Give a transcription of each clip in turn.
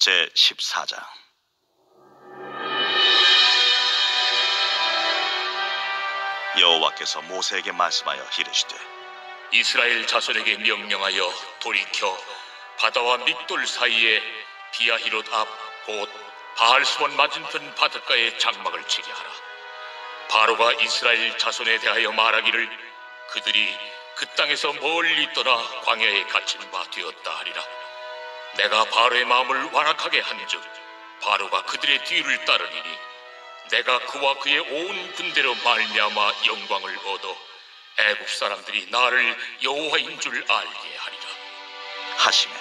제14장. 여호와께서 모세에게 말씀하여 이르시되 이스라엘 자손에게 명령하여 돌이켜 바다와 밋돌 사이에 비아히롯 앞 곧 바알스본 맞은편 바닷가에 장막을 치게 하라. 바로가 이스라엘 자손에 대하여 말하기를 그들이 그 땅에서 멀리 떠나 광야에 갇힌 바 되었다 하리라. 내가 바로의 마음을 완악하게 한즉 바로가 그들의 뒤를 따르리니 내가 그와 그의 온 군대로 말미암아 영광을 얻어 애굽 사람들이 나를 여호와인 줄 알게 하리라 하시매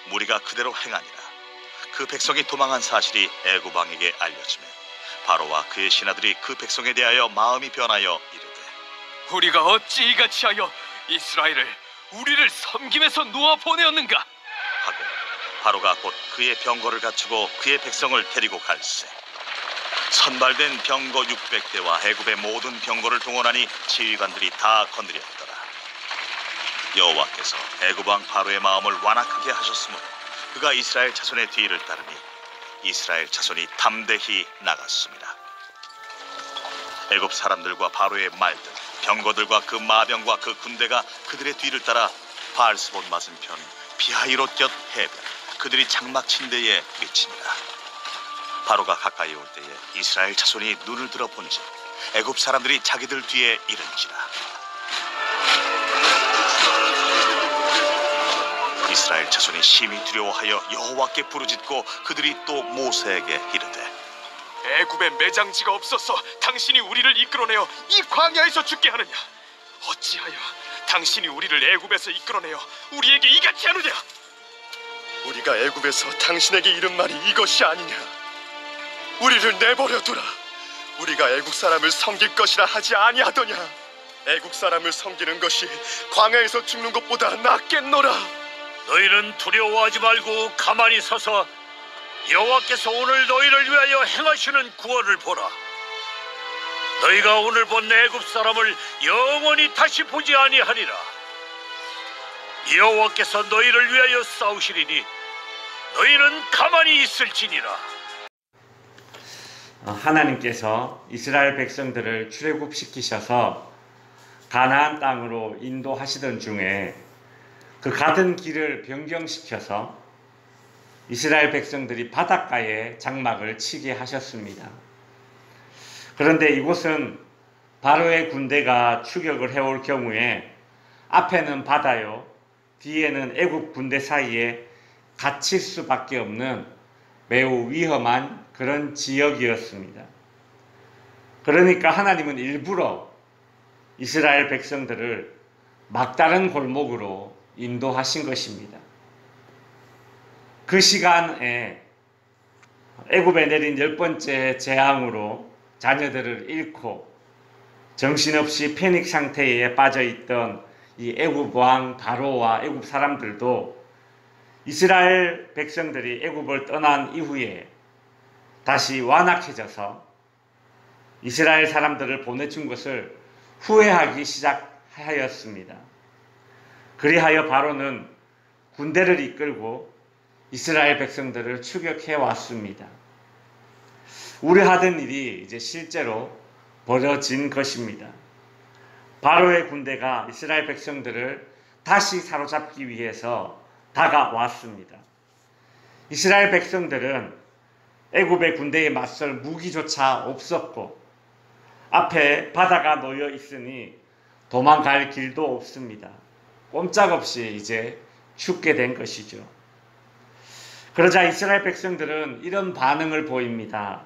무리가 그대로 행하니라. 그 백성이 도망한 사실이 애굽 왕에게 알려지매 바로와 그의 신하들이 그 백성에 대하여 마음이 변하여 이르되 우리가 어찌 이같이 하여 이스라엘을 우리를 섬김에서 놓아 보내었는가 하고 바로가 곧 그의 병거를 갖추고 그의 백성을 데리고 갈새 선발된 병거 600대와 애굽의 모든 병거를 동원하니 지휘관들이 다 건드렸더라. 여호와께서 애굽 왕 바로의 마음을 완악하게 하셨으므로 그가 이스라엘 자손의 뒤를 따르니 이스라엘 자손이 담대히 나갔습니다. 애굽 사람들과 바로의 말들, 병거들과 그 마병과 그 군대가 그들의 뒤를 따라 바알스본 맞은편 비하히롯 곁 해변 그들이 장막 친 데에 미치니라. 바로가 가까이 올 때에 이스라엘 자손이 눈을 들어 본즉 애굽 사람들이 자기들 뒤에 이른지라. 이스라엘 자손이 심히 두려워하여 여호와께 부르짖고 그들이 또 모세에게 이르되 애굽에 매장지가 없어서 당신이 우리를 이끌어내어 이 광야에서 죽게 하느냐 어찌하여 당신이 우리를 애굽에서 이끌어내어 우리에게 이같이 하느냐 우리가 애굽에서 당신에게 이른 말이 이것이 아니냐. 우리를 내버려두라. 우리가 애국 사람을 섬길 것이라 하지 아니하더냐. 애국 사람을 섬기는 것이 광야에서 죽는 것보다 낫겠노라. 너희는 두려워하지 말고 가만히 서서 여호와께서 오늘 너희를 위하여 행하시는 구원을 보라. 너희가 오늘 본 애굽 사람을 영원히 다시 보지 아니하리라. 여호와께서 너희를 위하여 싸우시리니 너희는 가만히 있을지니라. 하나님께서 이스라엘 백성들을 출애굽시키셔서 가나안 땅으로 인도하시던 중에 그 가던 길을 변경시켜서 이스라엘 백성들이 바닷가에 장막을 치게 하셨습니다. 그런데 이곳은 바로의 군대가 추격을 해올 경우에 앞에는 바다요, 뒤에는 애굽 군대 사이에 갇힐 수밖에 없는 매우 위험한 그런 지역이었습니다. 그러니까 하나님은 일부러 이스라엘 백성들을 막다른 골목으로 인도하신 것입니다. 그 시간에 애굽에 내린 10번째 재앙으로 자녀들을 잃고 정신없이 패닉 상태에 빠져있던 이 애굽 왕 바로와 애굽 사람들도 이스라엘 백성들이 애굽을 떠난 이후에 다시 완악해져서 이스라엘 사람들을 보내준 것을 후회하기 시작하였습니다. 그리하여 바로는 군대를 이끌고 이스라엘 백성들을 추격해 왔습니다. 우려하던 일이 이제 실제로 벌어진 것입니다. 바로의 군대가 이스라엘 백성들을 다시 사로잡기 위해서 다가왔습니다. 이스라엘 백성들은 애굽의 군대에 맞설 무기조차 없었고 앞에 바다가 놓여 있으니 도망갈 길도 없습니다. 꼼짝없이 이제 죽게 된 것이죠. 그러자 이스라엘 백성들은 이런 반응을 보입니다.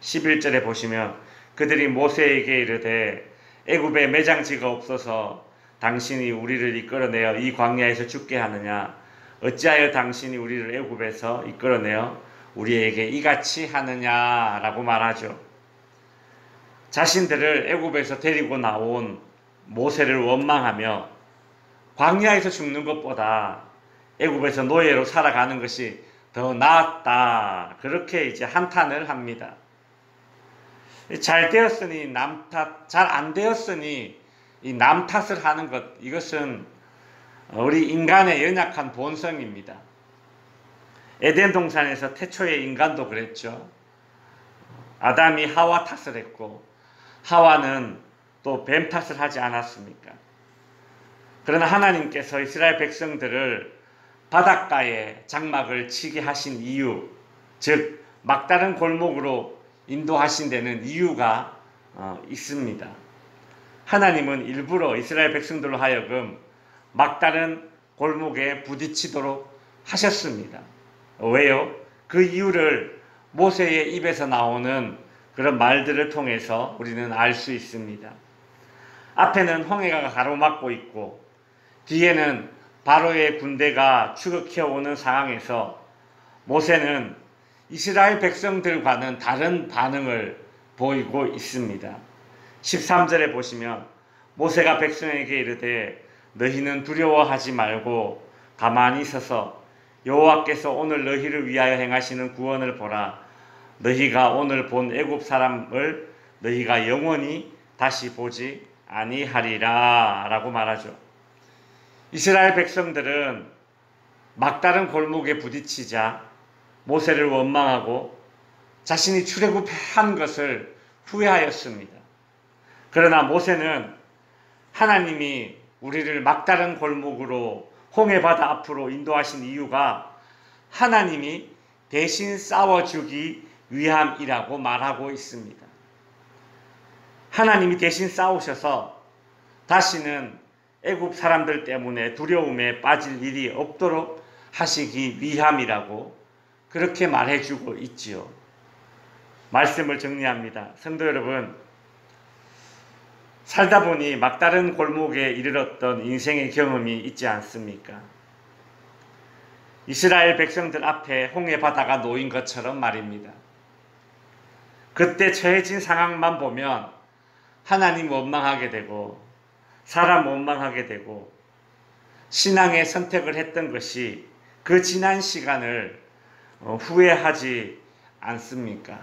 11절에 보시면 그들이 모세에게 이르되 애굽에 매장지가 없어서 당신이 우리를 이끌어내어 이 광야에서 죽게 하느냐 어찌하여 당신이 우리를 애굽에서 이끌어내어 우리에게 이같이 하느냐라고 말하죠. 자신들을 애굽에서 데리고 나온 모세를 원망하며 광야에서 죽는 것보다 애굽에서 노예로 살아가는 것이 더 낫다. 그렇게 이제 한탄을 합니다. 잘 되었으니 남 탓, 잘 안 되었으니 이 남 탓을 하는 것, 이것은 우리 인간의 연약한 본성입니다. 에덴 동산에서 태초의 인간도 그랬죠. 아담이 하와 탓을 했고 하와는 또 뱀 탓을 하지 않았습니까? 그러나 하나님께서 이스라엘 백성들을 바닷가에 장막을 치게 하신 이유, 즉 막다른 골목으로 인도하신 데는 이유가 있습니다. 하나님은 일부러 이스라엘 백성들로 하여금 막다른 골목에 부딪히도록 하셨습니다. 왜요? 그 이유를 모세의 입에서 나오는 그런 말들을 통해서 우리는 알 수 있습니다. 앞에는 홍해가 가로막고 있고 뒤에는 바로의 군대가 추격해오는 상황에서 모세는 이스라엘 백성들과는 다른 반응을 보이고 있습니다. 13절에 보시면 모세가 백성에게 이르되 너희는 두려워하지 말고 가만히 서서 여호와께서 오늘 너희를 위하여 행하시는 구원을 보라. 너희가 오늘 본 애굽 사람을 너희가 영원히 다시 보지 아니하리라 라고 말하죠. 이스라엘 백성들은 막다른 골목에 부딪히자 모세를 원망하고 자신이 출애굽한 것을 후회하였습니다. 그러나 모세는 하나님이 우리를 막다른 골목으로 홍해바다 앞으로 인도하신 이유가 하나님이 대신 싸워주기 위함이라고 말하고 있습니다. 하나님이 대신 싸우셔서 다시는 애굽 사람들 때문에 두려움에 빠질 일이 없도록 하시기 위함이라고 그렇게 말해주고 있지요. 말씀을 정리합니다. 성도 여러분, 살다 보니 막다른 골목에 이르렀던 인생의 경험이 있지 않습니까? 이스라엘 백성들 앞에 홍해 바다가 놓인 것처럼 말입니다. 그때 처해진 상황만 보면 하나님 원망하게 되고 사람 원망하게 되고 신앙의 선택을 했던 것이 그 지난 시간을 후회하지 않습니까?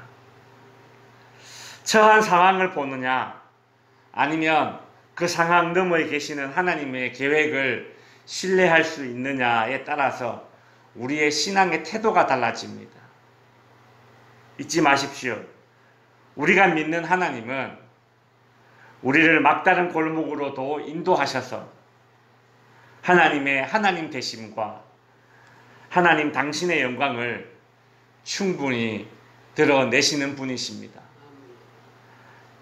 처한 상황을 보느냐 아니면 그 상황 너머에 계시는 하나님의 계획을 신뢰할 수 있느냐에 따라서 우리의 신앙의 태도가 달라집니다. 잊지 마십시오. 우리가 믿는 하나님은 우리를 막다른 골목으로도 인도하셔서 하나님의 하나님 되심과 하나님 당신의 영광을 충분히 드러내시는 분이십니다.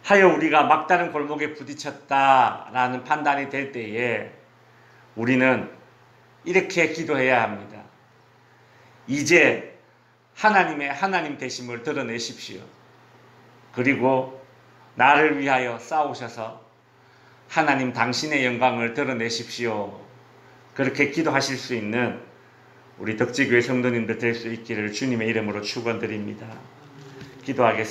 하여 우리가 막다른 골목에 부딪혔다라는 판단이 될 때에 우리는 이렇게 기도해야 합니다. 이제 하나님의 하나님 되심을 드러내십시오. 그리고 나를 위하여 싸우셔서 하나님 당신의 영광을 드러내십시오. 그렇게 기도하실 수 있는 우리 덕지교회 성도님들 될 수 있기를 주님의 이름으로 축원드립니다. 기도하겠습니다.